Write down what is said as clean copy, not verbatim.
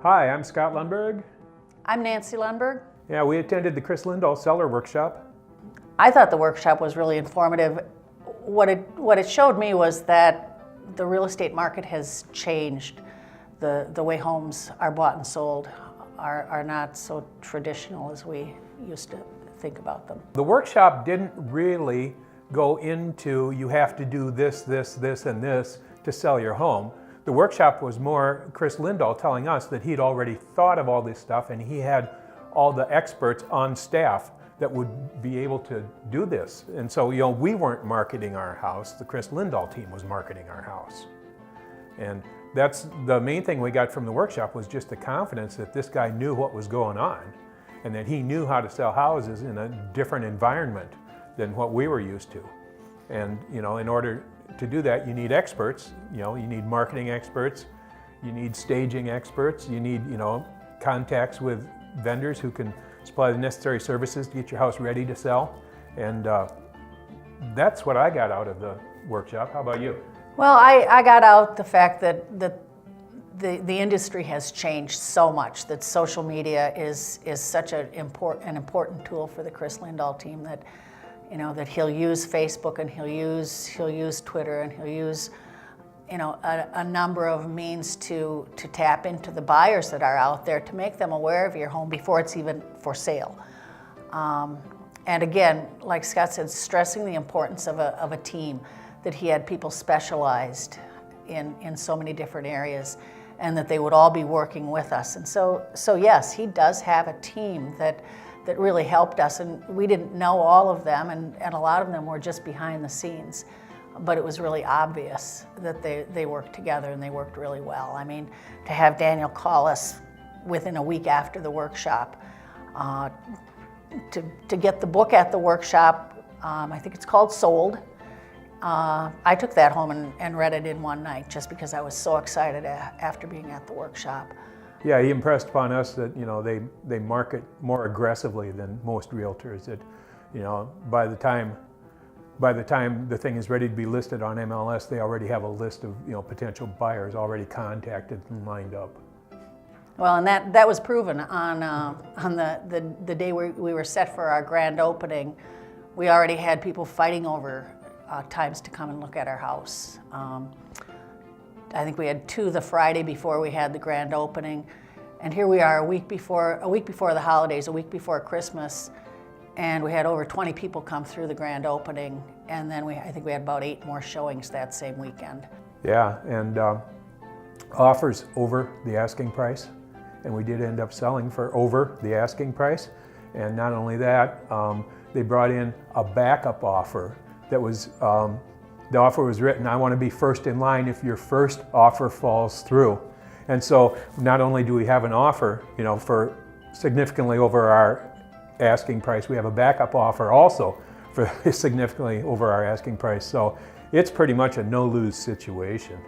Hi, I'm Scott Lundberg. I'm Nancy Lundberg. Yeah, we attended the Kris Lindahl Seller Workshop. I thought the workshop was really informative. What it showed me was that the real estate market has changed. The way homes are bought and sold are not so traditional as we used to think about them. The workshop didn't really go into you have to do this, this, this, and this to sell your home. The workshop was more Kris Lindahl telling us that he'd already thought of all this stuff and he had all the experts on staff that would be able to do this. And so, we weren't marketing our house, the Kris Lindahl team was marketing our house. And that's the main thing we got from the workshop, was just the confidence that this guy knew what was going on and that he knew how to sell houses in a different environment than what we were used to. And in order to do that, you need experts. You need marketing experts, you need staging experts, you need contacts with vendors who can supply the necessary services to get your house ready to sell. And that's what I got out of the workshop. How about you? Well, I got out the fact that the industry has changed so much, that social media is such an important tool for the Kris Lindahl team, that that he'll use Facebook and he'll use Twitter and he'll use a number of means to tap into the buyers that are out there, to make them aware of your home before it's even for sale. And again, like Scott said, stressing the importance of a team, that he had people specialized in so many different areas, and that they would all be working with us. And so yes, he does have a team that really helped us, and we didn't know all of them, and a lot of them were just behind the scenes. But it was really obvious that they worked together and they worked really well. I mean, to have Daniel call us within a week after the workshop, to get the book at the workshop, I think it's called Sold. I took that home and read it in one night, just because I was so excited after being at the workshop. Yeah, he impressed upon us that they market more aggressively than most realtors. That by the time the thing is ready to be listed on MLS, they already have a list of potential buyers already contacted and lined up. Well, and that was proven on the day we were set for our grand opening. We already had people fighting over times to come and look at our house. I think we had 2 the Friday before we had the grand opening, and here we are a week before the holidays, a week before Christmas, and we had over 20 people come through the grand opening, and then I think we had about 8 more showings that same weekend. Yeah, and offers over the asking price, and we did end up selling for over the asking price. And not only that, they brought in a backup offer that was, the offer was written, I want to be first in line if your first offer falls through. And so not only do we have an offer, for significantly over our asking price, we have a backup offer also for significantly over our asking price. So it's pretty much a no-lose situation.